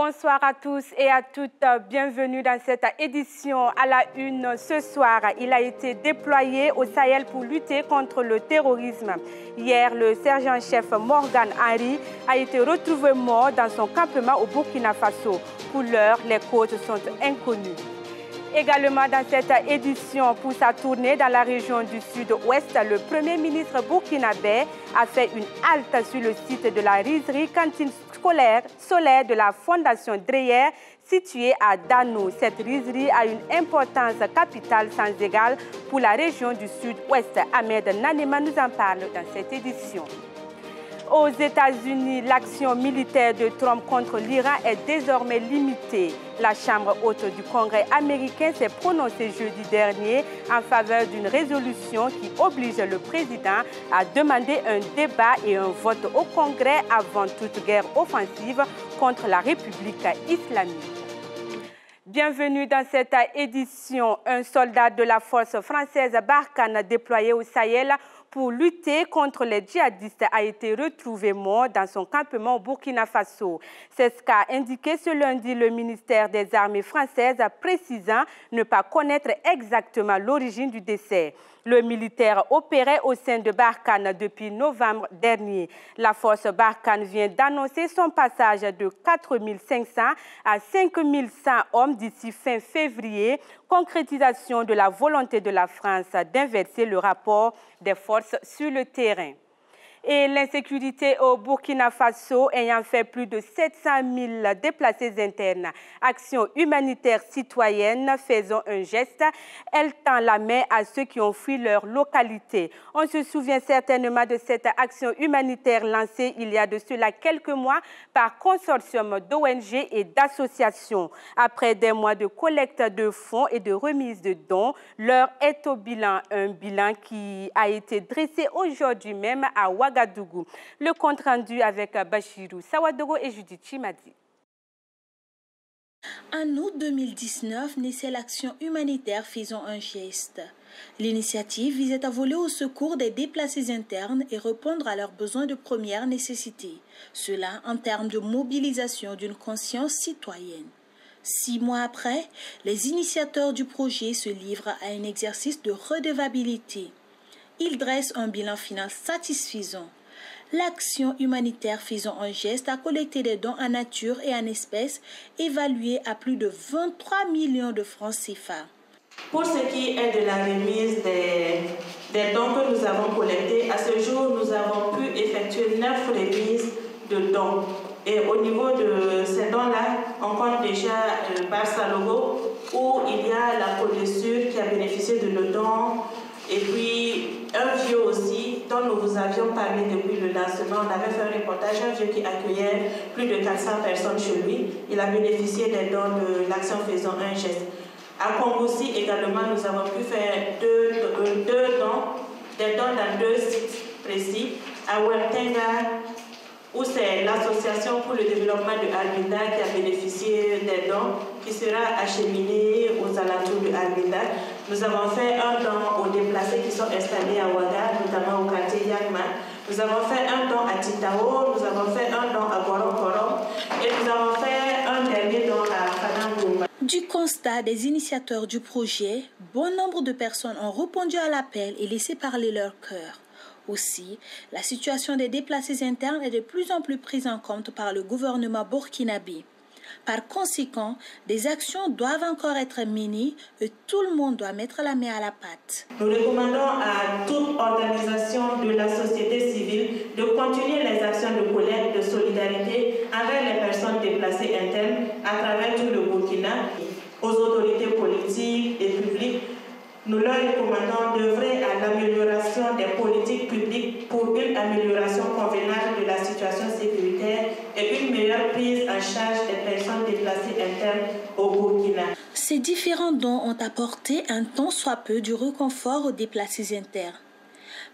Bonsoir à tous et à toutes, bienvenue dans cette édition à la une. Ce soir, il a été déployé au Sahel pour lutter contre le terrorisme. Hier, le sergent-chef Morgan Henry a été retrouvé mort dans son campement au Burkina Faso. Pour l'heure, les causes sont inconnues. Également dans cette édition, pour sa tournée dans la région du Sud-Ouest, le Premier ministre burkinabé a fait une halte sur le site de la rizerie cantine solaire de la Fondation Dreyer, située à Dano. Cette rizerie a une importance capitale sans égale pour la région du Sud-Ouest. Ahmed Nanema nous en parle dans cette édition. Aux États-Unis, l'action militaire de Trump contre l'Iran est désormais limitée. La Chambre haute du Congrès américain s'est prononcée jeudi dernier en faveur d'une résolution qui oblige le président à demander un débat et un vote au Congrès avant toute guerre offensive contre la République islamique. Bienvenue dans cette édition. Un soldat de la force française Barkhane déployé au Sahel pour lutter contre les djihadistes a été retrouvé mort dans son campement au Burkina Faso. C'est ce qu'a indiqué ce lundi le ministère des Armées françaises, précisant ne pas connaître exactement l'origine du décès. Le militaire opérait au sein de Barkhane depuis novembre dernier. La force Barkhane vient d'annoncer son passage de 4 500 à 5 100 hommes d'ici fin février, concrétisation de la volonté de la France d'inverser le rapport des forces sur le terrain. Et l'insécurité au Burkina Faso ayant fait plus de 700 000 déplacés internes. Action humanitaire citoyenne, faisons un geste. Elle tend la main à ceux qui ont fui leur localité. On se souvient certainement de cette action humanitaire lancée il y a de cela quelques mois par consortium d'ONG et d'associations. Après des mois de collecte de fonds et de remise de dons, l'heure est au bilan. Un bilan qui a été dressé aujourd'hui même à Ouagadougou. Le compte rendu avec Bachirou Sawadogo et Judith Chimadi. En août 2019, naissait l'action humanitaire Faisons un geste. L'initiative visait à voler au secours des déplacés internes et répondre à leurs besoins de première nécessité. Cela en termes de mobilisation d'une conscience citoyenne. 6 mois après, les initiateurs du projet se livrent à un exercice de redevabilité. Ils dressent un bilan final satisfaisant. L'action humanitaire Faisons un geste a collecté des dons en nature et en espèces évalués à plus de 23 millions de francs CFA. Pour ce qui est de la remise des dons que nous avons collectés, à ce jour, nous avons pu effectuer 9 remises de dons. Et au niveau de ces dons-là, on compte déjà Barça Logo, où il y a la Côte d'Azur qui a bénéficié de nos dons, et puis un vieux aussi, dont nous vous avions parlé depuis le lancement. On avait fait un reportage, un vieux qui accueillait plus de 400 personnes chez lui. Il a bénéficié des dons de l'action Faisons un geste. À Congoussi également, nous avons pu faire deux dons, des dons dans 2 sites précis. À Wemtenga, où c'est l'association pour le développement de Albinda qui a bénéficié des dons, qui sera acheminé aux alentours de Albinda. Nous avons fait un don aux déplacés qui sont installés à Ouaga, notamment au quartier Yakma. Nous avons fait un don à Titao, nous avons fait un don à Gorom et nous avons fait un dernier don à Fanangoumba. Du constat des initiateurs du projet, bon nombre de personnes ont répondu à l'appel et laissé parler leur cœur. Aussi, la situation des déplacés internes est de plus en plus prise en compte par le gouvernement burkinabé. Par conséquent, des actions doivent encore être menées et tout le monde doit mettre la main à la pâte. Nous recommandons à toute organisation de la société civile de continuer les actions de collecte, de solidarité envers les personnes déplacées internes à travers tout le Burkina, aux autorités politiques et publiques. Nous leur recommandons d'œuvrer à l'amélioration des politiques publiques pour une amélioration convenable de la situation sécuritaire et une meilleure prise en charge des personnes déplacées internes au Burkina. Ces différents dons ont apporté un tant soit peu du réconfort aux déplacés internes.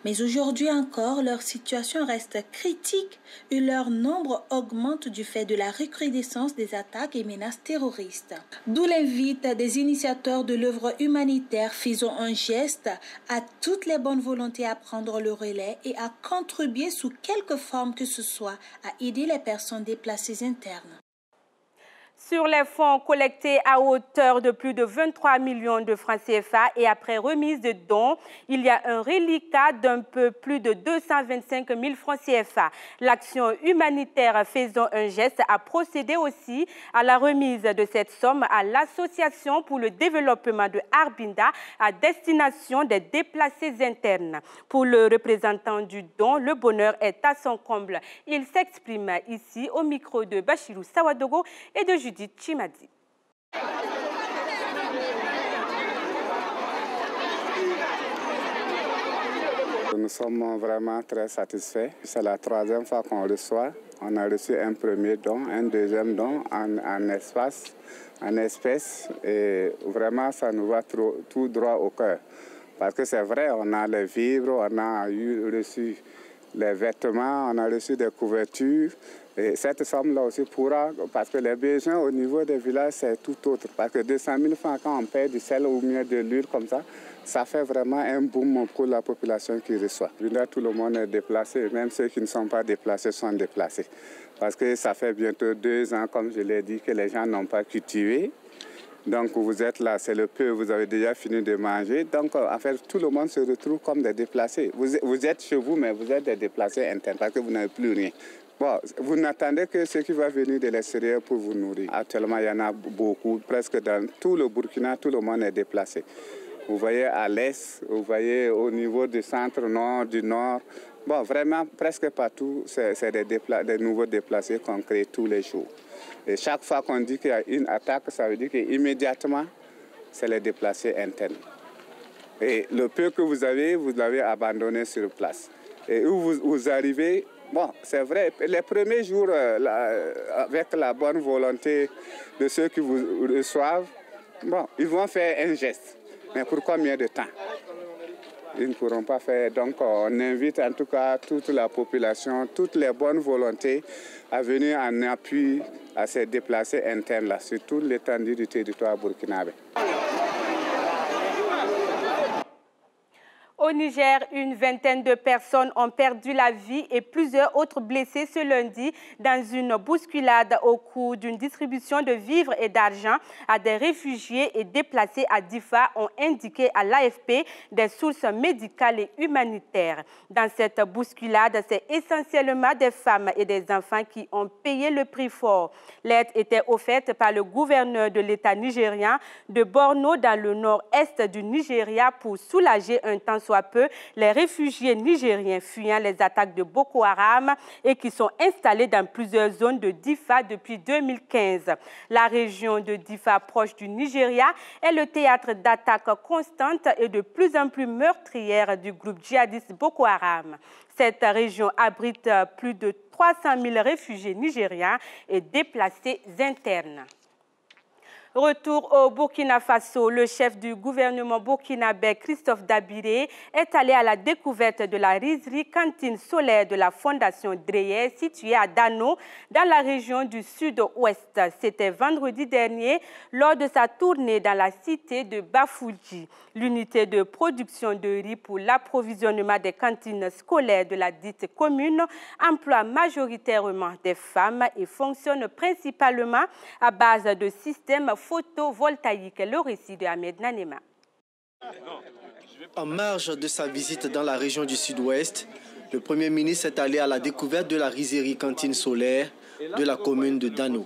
Mais aujourd'hui encore, leur situation reste critique et leur nombre augmente du fait de la recrudescence des attaques et menaces terroristes. D'où l'invite des initiateurs de l'œuvre humanitaire Faisons un geste à toutes les bonnes volontés à prendre le relais et à contribuer sous quelque forme que ce soit à aider les personnes déplacées internes. Sur les fonds collectés à hauteur de plus de 23 millions de francs CFA et après remise de dons, il y a un reliquat d'un peu plus de 225 000 francs CFA. L'action humanitaire Faisons un geste a procédé aussi à la remise de cette somme à l'Association pour le développement de Arbinda à destination des déplacés internes. Pour le représentant du don, le bonheur est à son comble. Il s'exprime ici au micro de Bachirou Sawadogo et de Judith Chimadi. Nous sommes vraiment très satisfaits. C'est la troisième fois qu'on reçoit. On a reçu un premier don, un deuxième don en espèces. Et vraiment, ça nous va tout droit au cœur. Parce que c'est vrai, on a les vivres, on a reçu les vêtements, on a reçu des couvertures. Et cette somme-là aussi pourra, parce que les besoins au niveau des villages, c'est tout autre. Parce que 200 000 francs, quand on paie du sel ou mieux de l'huile comme ça fait vraiment un boom pour la population qui reçoit. Tout le monde est déplacé, même ceux qui ne sont pas déplacés sont déplacés. Parce que ça fait bientôt 2 ans, comme je l'ai dit, que les gens n'ont pas cultivé. Donc vous êtes là, c'est le peu, vous avez déjà fini de manger. Donc en fait, tout le monde se retrouve comme des déplacés. Vous êtes chez vous, mais vous êtes des déplacés internes parce que vous n'avez plus rien. Bon, vous n'attendez que ce qui va venir de l'extérieur pour vous nourrir. Actuellement, il y en a beaucoup, presque dans tout le Burkina, tout le monde est déplacé. Vous voyez à l'est, vous voyez au niveau du centre-nord, du nord. Bon, vraiment, presque partout, c'est des nouveaux déplacés qu'on crée tous les jours. Et chaque fois qu'on dit qu'il y a une attaque, ça veut dire qu'immédiatement, c'est les déplacés internes. Et le peu que vous l'avez abandonné sur place. Et où vous arrivez, bon, c'est vrai, les premiers jours, avec la bonne volonté de ceux qui vous reçoivent, bon, ils vont faire un geste. Mais pour combien de temps? Ils ne pourront pas faire. Donc, on invite en tout cas toute la population, toutes les bonnes volontés à venir en appui à ces déplacés internes-là, sur toute l'étendue du territoire burkinabé. Au Niger, une vingtaine de personnes ont perdu la vie et plusieurs autres blessés ce lundi dans une bousculade au cours d'une distribution de vivres et d'argent à des réfugiés et déplacés à Difa, ont indiqué à l'AFP des sources médicales et humanitaires. Dans cette bousculade, c'est essentiellement des femmes et des enfants qui ont payé le prix fort. L'aide était offerte par le gouverneur de l'État nigérian de Borno dans le nord-est du Nigeria pour soulager un temps soit peu les réfugiés nigériens fuyant les attaques de Boko Haram et qui sont installés dans plusieurs zones de Difa depuis 2015. La région de Difa, proche du Nigeria, est le théâtre d'attaques constantes et de plus en plus meurtrières du groupe djihadiste Boko Haram. Cette région abrite plus de 300 000 réfugiés nigériens et déplacés internes. Retour au Burkina Faso, le chef du gouvernement burkinabé, Christophe Dabiré, est allé à la découverte de la rizerie cantine solaire de la Fondation Dreyer, située à Dano, dans la région du sud-ouest. C'était vendredi dernier, lors de sa tournée dans la cité de Bafouji. L'unité de production de riz pour l'approvisionnement des cantines scolaires de la dite commune emploie majoritairement des femmes et fonctionne principalement à base de systèmes photovoltaïque. Le récit de Ahmed Nanema. En marge de sa visite dans la région du sud-ouest, le Premier ministre est allé à la découverte de la rizerie cantine solaire de la commune de Dano.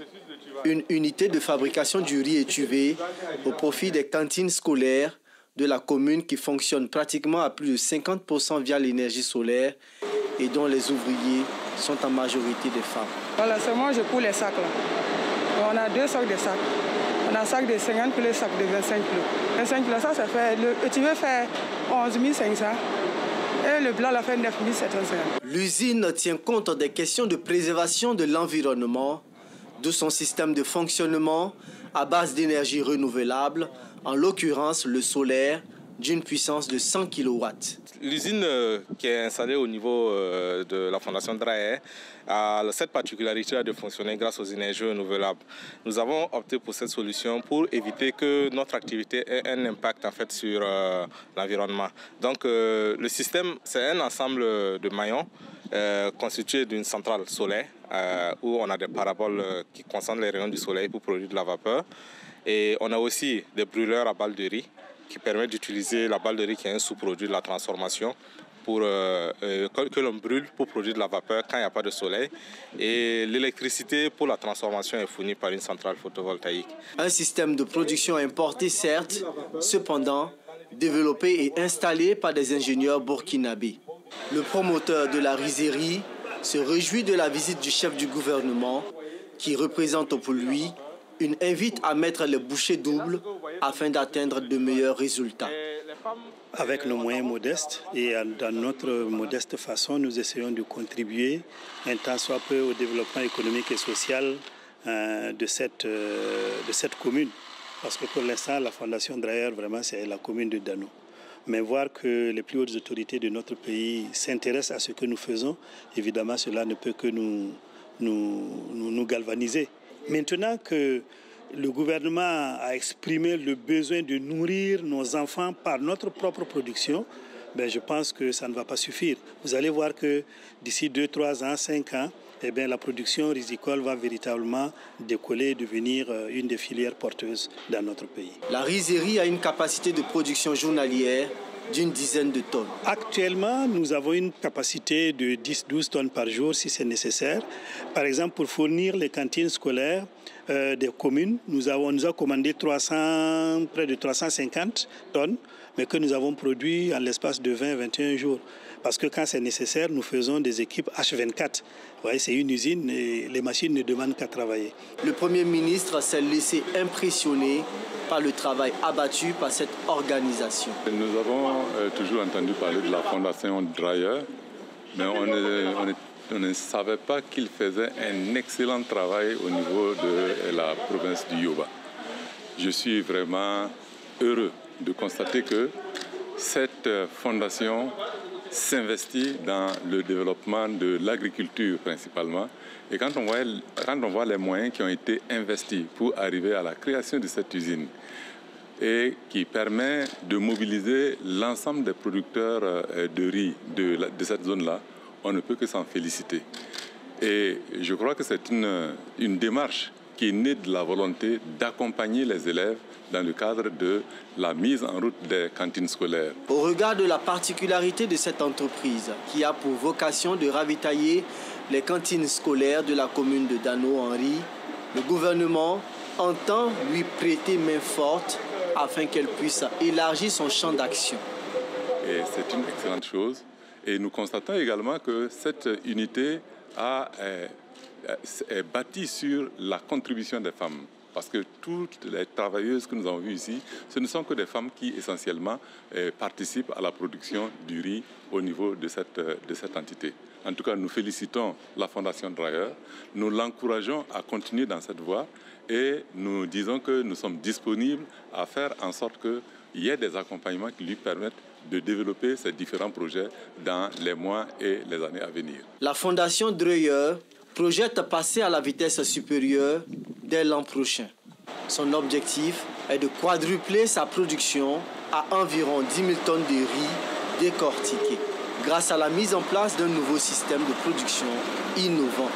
Une unité de fabrication du riz étuvé au profit des cantines scolaires de la commune qui fonctionne pratiquement à plus de 50% via l'énergie solaire et dont les ouvriers sont en majorité des femmes. Voilà, c'est moi, je coule les sacs là. On a 2 sacs de sacs. On a un sac de 50 kg, un sac de 25 kg. 25 kg, ça fait, tu veux faire 11 500 et le blanc, la fait 9 750. L'usine tient compte des questions de préservation de l'environnement, de son système de fonctionnement à base d'énergie renouvelable, en l'occurrence le solaire, d'une puissance de 100 kW. L'usine qui est installée au niveau de la Fondation Dreyer a cette particularité de fonctionner grâce aux énergies renouvelables. Nous avons opté pour cette solution pour éviter que notre activité ait un impact en fait sur l'environnement. Donc le système, c'est un ensemble de maillons constitué d'une centrale solaire où on a des paraboles qui concentrent les rayons du soleil pour produire de la vapeur. Et on a aussi des brûleurs à balles de riz qui permettent d'utiliser la balle de riz qui est un sous-produit de la transformation pour que l'on brûle pour produire de la vapeur quand il n'y a pas de soleil. Et l'électricité pour la transformation est fournie par une centrale photovoltaïque. Un système de production importé, certes, cependant développé et installé par des ingénieurs burkinabés. Le promoteur de la rizerie se réjouit de la visite du chef du gouvernement qui représente pour lui une invite à mettre les bouchées doubles afin d'atteindre de meilleurs résultats. Avec nos moyens modestes et dans notre modeste façon, nous essayons de contribuer un tant soit peu au développement économique et social de cette commune. Parce que pour l'instant, la Fondation Dreyer, vraiment, c'est la commune de Dano. Mais voir que les plus hautes autorités de notre pays s'intéressent à ce que nous faisons, évidemment, cela ne peut que nous galvaniser. Maintenant que le gouvernement a exprimé le besoin de nourrir nos enfants par notre propre production, je pense que ça ne va pas suffire. Vous allez voir que d'ici 2, 3 ans, 5 ans, la production risicole va véritablement décoller et devenir une des filières porteuses dans notre pays. La rizerie a une capacité de production journalière d'une dizaine de tonnes. Actuellement, nous avons une capacité de 10-12 tonnes par jour si c'est nécessaire. Par exemple, pour fournir les cantines scolaires des communes, nous avons commandé près de 350 tonnes, mais que nous avons produit en l'espace de 20-21 jours. Parce que quand c'est nécessaire, nous faisons des équipes H24. Vous voyez, c'est une usine et les machines ne demandent qu'à travailler. Le Premier ministre s'est laissé impressionner par le travail abattu par cette organisation. Nous avons toujours entendu parler de la Fondation Dreyer, mais on ne savait pas qu'il faisait un excellent travail au niveau de la province du Yoba. Je suis vraiment heureux de constater que cette fondation s'investit dans le développement de l'agriculture principalement. Et quand on voit les moyens qui ont été investis pour arriver à la création de cette usine et qui permet de mobiliser l'ensemble des producteurs de riz de cette zone-là, on ne peut que s'en féliciter. Et je crois que c'est une démarche qui est née de la volonté d'accompagner les élèves dans le cadre de la mise en route des cantines scolaires. Au regard de la particularité de cette entreprise, qui a pour vocation de ravitailler les cantines scolaires de la commune de Dano-Henri, le gouvernement entend lui prêter main forte afin qu'elle puisse élargir son champ d'action. Et c'est une excellente chose. Et nous constatons également que cette unité est bâtie sur la contribution des femmes. Parce que toutes les travailleuses que nous avons vues ici, ce ne sont que des femmes qui, essentiellement, participent à la production du riz au niveau de cette entité. En tout cas, nous félicitons la Fondation Dreyer. Nous l'encourageons à continuer dans cette voie et nous disons que nous sommes disponibles à faire en sorte qu'il y ait des accompagnements qui lui permettent de développer ces différents projets dans les mois et les années à venir. La Fondation Dreyer projette passer à la vitesse supérieure dès l'an prochain. Son objectif est de quadrupler sa production à environ 10 000 tonnes de riz décortiqué, grâce à la mise en place d'un nouveau système de production innovant.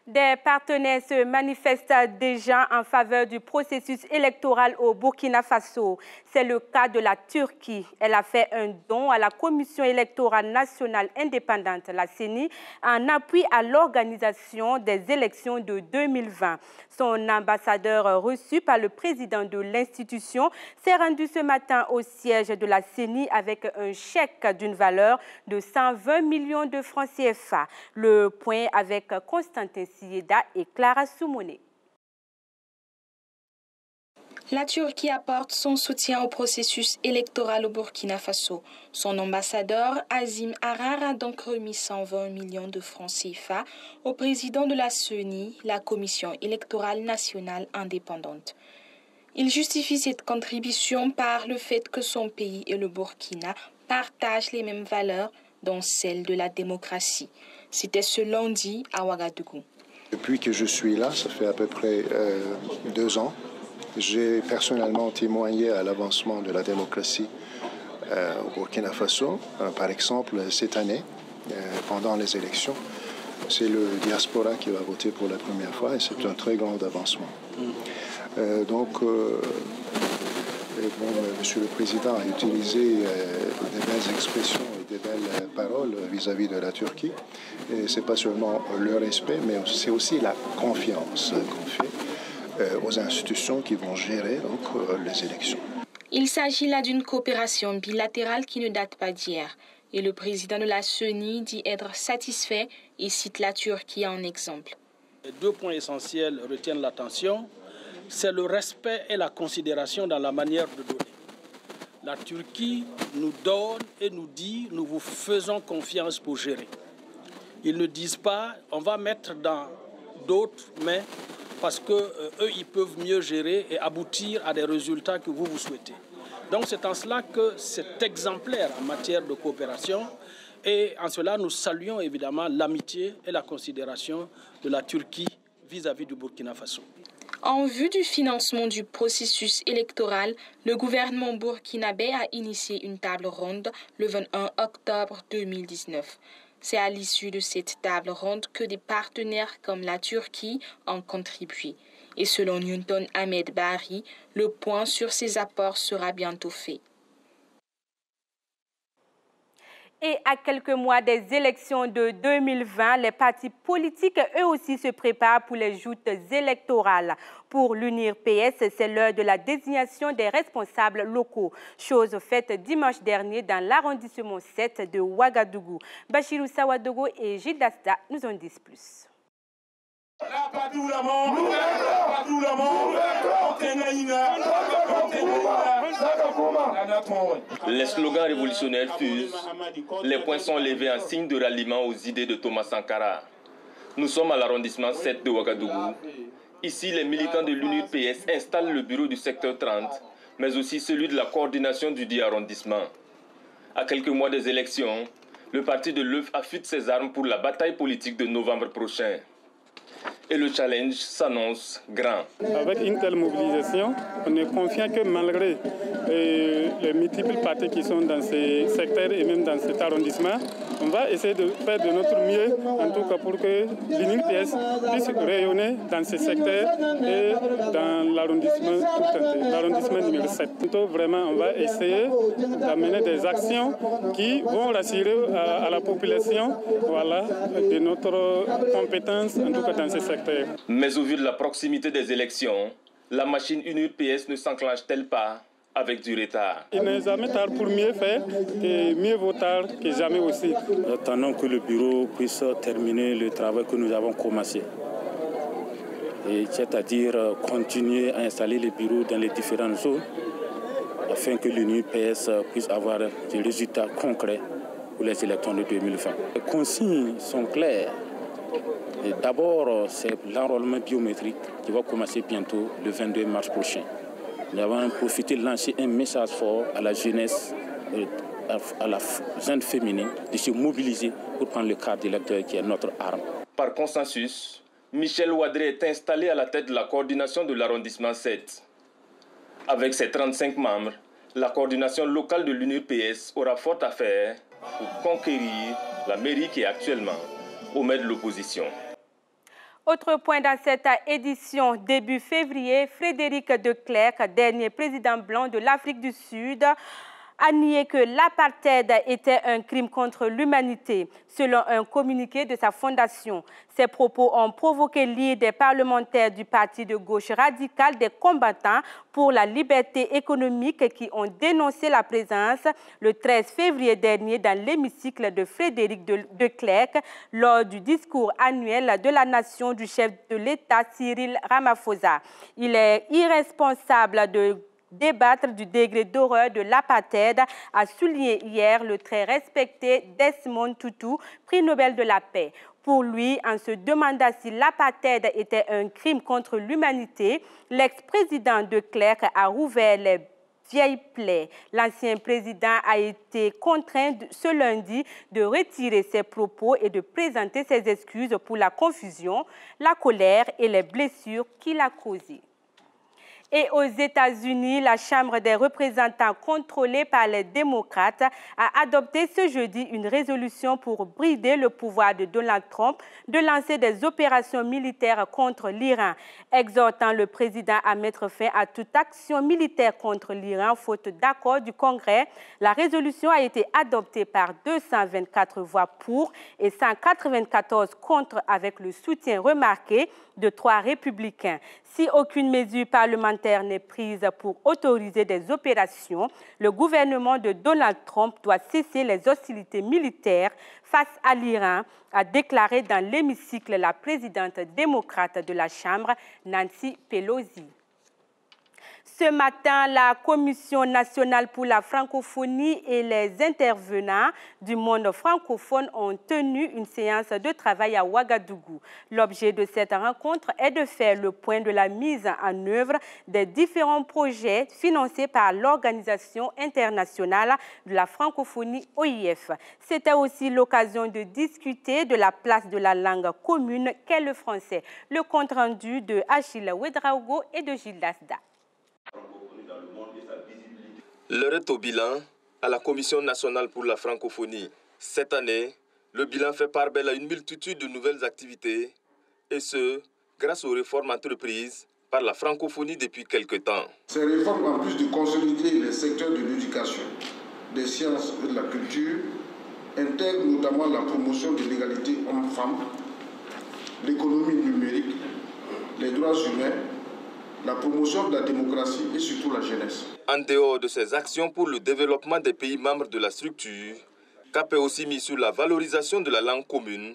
Des partenaires se manifestent déjà en faveur du processus électoral au Burkina Faso. C'est le cas de la Turquie. Elle a fait un don à la Commission électorale nationale indépendante, la CENI, en appui à l'organisation des élections de 2020. Son ambassadeur reçu par le président de l'institution s'est rendu ce matin au siège de la CENI avec un chèque d'une valeur de 120 millions de francs CFA. Le point avec Constantin Sieda et Clara Soumone. La Turquie apporte son soutien au processus électoral au Burkina Faso. Son ambassadeur, Azim Arar, a donc remis 120 millions de francs CFA au président de la CENI, la Commission électorale nationale indépendante. Il justifie cette contribution par le fait que son pays et le Burkina partagent les mêmes valeurs, dont celle de la démocratie. C'était ce lundi à Ouagadougou. Depuis que je suis là, ça fait à peu près 2 ans, j'ai personnellement témoigné à l'avancement de la démocratie au Burkina Faso. Par exemple, cette année, pendant les élections, c'est le diaspora qui va voter pour la première fois et c'est un très grand avancement. Monsieur le Président a utilisé des belles expressions et des belles paroles vis-à-vis de la Turquie. Et ce n'est pas seulement le respect, mais c'est aussi la confiance qu'on fait aux institutions qui vont gérer les élections. Il s'agit là d'une coopération bilatérale qui ne date pas d'hier. Et le président de la CENI dit être satisfait et cite la Turquie en exemple. Les 2 points essentiels retiennent l'attention. C'est le respect et la considération dans la manière de donner. La Turquie nous donne et nous dit « nous vous faisons confiance pour gérer ». Ils ne disent pas « on va mettre dans d'autres mains parce qu'eux, ils peuvent mieux gérer et aboutir à des résultats que vous souhaitez ». Donc c'est en cela que c'est exemplaire en matière de coopération et en cela nous saluons évidemment l'amitié et la considération de la Turquie vis-à-vis du Burkina Faso. En vue du financement du processus électoral, le gouvernement burkinabé a initié une table ronde le 21 octobre 2019. C'est à l'issue de cette table ronde que des partenaires comme la Turquie ont contribué. Et selon Newton Ahmed Bari, le point sur ces apports sera bientôt fait. Et à quelques mois des élections de 2020, les partis politiques, eux aussi, se préparent pour les joutes électorales. Pour l'UNIR-PS, c'est l'heure de la désignation des responsables locaux. Chose faite dimanche dernier dans l'arrondissement 7 de Ouagadougou. Bachirou Sawadogo et Gilles Dasta nous en disent plus. Les slogans révolutionnaires fusent. Les poings sont levés en signe de ralliement aux idées de Thomas Sankara. Nous sommes à l'arrondissement 7 de Ouagadougou. Ici, les militants de l'UNIR-PS installent le bureau du secteur 30, mais aussi celui de la coordination du dit arrondissement. À quelques mois des élections, le parti de l'œuf affûte ses armes pour la bataille politique de novembre prochain. Et le challenge s'annonce grand. Avec une telle mobilisation, on est confiant que malgré les multiples partis qui sont dans ces secteurs et même dans cet arrondissement, on va essayer de faire de notre mieux, en tout cas pour que l'UNIR-PS puisse rayonner dans ces secteurs et dans l'arrondissement tout entier, l'arrondissement numéro 7. Donc vraiment, on va essayer d'amener des actions qui vont rassurer à la population de notre compétence, en tout cas dans ces secteurs. Mais au vu de la proximité des élections, la machine UNIR-PS ne s'enclenche-t-elle pas avec du retard? Il n'est jamais tard pour mieux faire et mieux vaut tard que jamais aussi. Nous attendons que le bureau puisse terminer le travail que nous avons commencé. C'est-à-dire continuer à installer les bureaux dans les différentes zones afin que l'UNIR-PS puisse avoir des résultats concrets pour les élections de 2020. Les consignes sont claires. D'abord, c'est l'enrôlement biométrique qui va commencer bientôt le 22 mars prochain. Nous avons profité de lancer un message fort à la jeunesse, à la jeune féminine, de se mobiliser pour prendre le cadre d'électeur qui est notre arme. Par consensus, Michel Ouadré est installé à la tête de la coordination de l'arrondissement 7. Avec ses 35 membres, la coordination locale de l'UNIR-PS aura fort à faire pour conquérir la mairie qui est actuellement au maire de l'opposition. Autre point dans cette édition, début février, Frédéric de Klerk, dernier président blanc de l'Afrique du Sud, a nié que l'apartheid était un crime contre l'humanité, selon un communiqué de sa fondation. Ces propos ont provoqué l'ire des parlementaires du parti de gauche radicale des combattants pour la liberté économique qui ont dénoncé la présence le 13 février dernier dans l'hémicycle de Frédéric de Klerk lors du discours annuel de la nation du chef de l'État Cyril Ramaphosa. Il est irresponsable de débattre du degré d'horreur de l'apartheid, a souligné hier le très respecté Desmond Tutu, prix Nobel de la paix. Pour lui, en se demandant si l'apartheid était un crime contre l'humanité, l'ex-président de Klerk a rouvert les vieilles plaies. L'ancien président a été contraint ce lundi de retirer ses propos et de présenter ses excuses pour la confusion, la colère et les blessures qu'il a causées. Et aux États-Unis, la Chambre des représentants contrôlée par les démocrates a adopté ce jeudi une résolution pour brider le pouvoir de Donald Trump de lancer des opérations militaires contre l'Iran, exhortant le président à mettre fin à toute action militaire contre l'Iran, faute d'accord du Congrès. La résolution a été adoptée par 224 voix pour et 194 contre, avec le soutien remarqué de 3 républicains. Si aucune mesure parlementaire n'est prise pour autoriser des opérations, le gouvernement de Donald Trump doit cesser les hostilités militaires face à l'Iran, a déclaré dans l'hémicycle la présidente démocrate de la Chambre, Nancy Pelosi. Ce matin, la Commission nationale pour la francophonie et les intervenants du monde francophone ont tenu une séance de travail à Ouagadougou. L'objet de cette rencontre est de faire le point de la mise en œuvre des différents projets financés par l'Organisation internationale de la francophonie OIF. C'était aussi l'occasion de discuter de la place de la langue commune qu'est le français. Le compte-rendu de Achille Ouedraogo et de Gilles Dasda. L'heure est au bilan à la Commission nationale pour la francophonie. Cette année, le bilan fait part belle à une multitude de nouvelles activités, et ce, grâce aux réformes entreprises par la francophonie depuis quelque temps. Ces réformes, en plus de consolider les secteurs de l'éducation, des sciences et de la culture, intègrent notamment la promotion de l'égalité hommes-femmes, l'économie numérique, les droits humains, la promotion de la démocratie et surtout la jeunesse. En dehors de ces actions pour le développement des pays membres de la structure, CAP est aussi mis sur la valorisation de la langue commune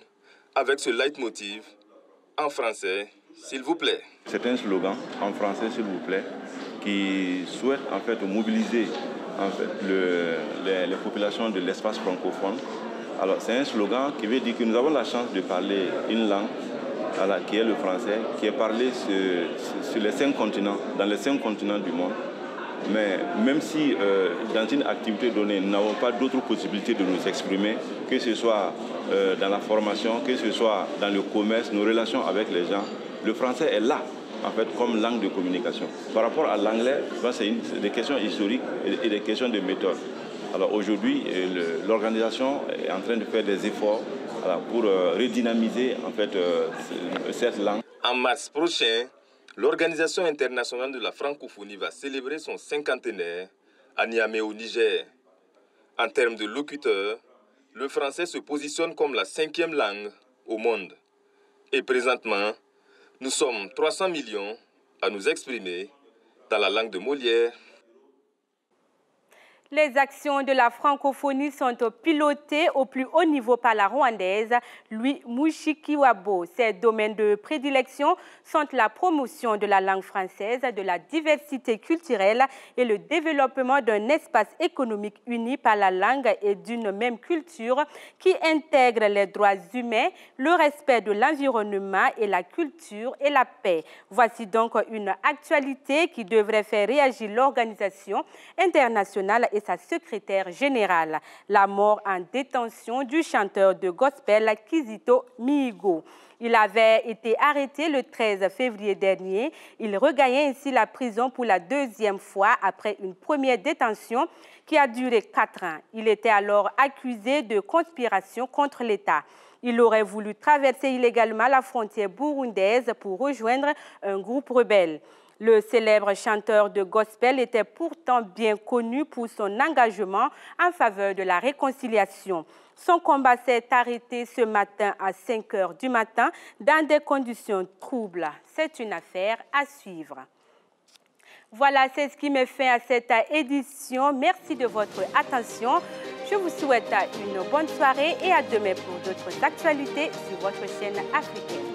avec ce leitmotiv en français, s'il vous plaît. C'est un slogan en français, s'il vous plaît, qui souhaite en fait mobiliser en fait, les populations de l'espace francophone. Alors c'est un slogan qui veut dire que nous avons la chance de parler une langue qui est le français, qui est parlé sur les 5 continents, dans les 5 continents du monde. Mais même si dans une activité donnée, nous n'avons pas d'autres possibilités de nous exprimer, que ce soit dans la formation, que ce soit dans le commerce, nos relations avec les gens, le français est là, en fait, comme langue de communication. Par rapport à l'anglais, c'est des questions historiques et des questions de méthode. Alors aujourd'hui, l'organisation est en train de faire des efforts pour redynamiser en fait, cette langue. En mars prochain, l'Organisation internationale de la francophonie va célébrer son 50aire à Niamey au Niger. En termes de locuteurs, le français se positionne comme la 5e langue au monde. Et présentement, nous sommes 300 millions à nous exprimer dans la langue de Molière. Les actions de la francophonie sont pilotées au plus haut niveau par la Rwandaise Louis Mushikiwabo. Ses domaines de prédilection sont la promotion de la langue française, de la diversité culturelle et le développement d'un espace économique uni par la langue et d'une même culture qui intègre les droits humains, le respect de l'environnement et la culture et la paix. Voici donc une actualité qui devrait faire réagir l'organisation internationale et sa secrétaire générale. La mort en détention du chanteur de gospel Kizito Mihigo. Il avait été arrêté le 13 février dernier. Il regagnait ainsi la prison pour la 2e fois après une première détention qui a duré 4 ans. Il était alors accusé de conspiration contre l'État. Il aurait voulu traverser illégalement la frontière burundaise pour rejoindre un groupe rebelle. Le célèbre chanteur de gospel était pourtant bien connu pour son engagement en faveur de la réconciliation. Son combat s'est arrêté ce matin à 5 h du matin dans des conditions troubles. C'est une affaire à suivre. Voilà, c'est ce qui met fin à cette édition. Merci de votre attention. Je vous souhaite une bonne soirée et à demain pour d'autres actualités sur votre chaîne africaine.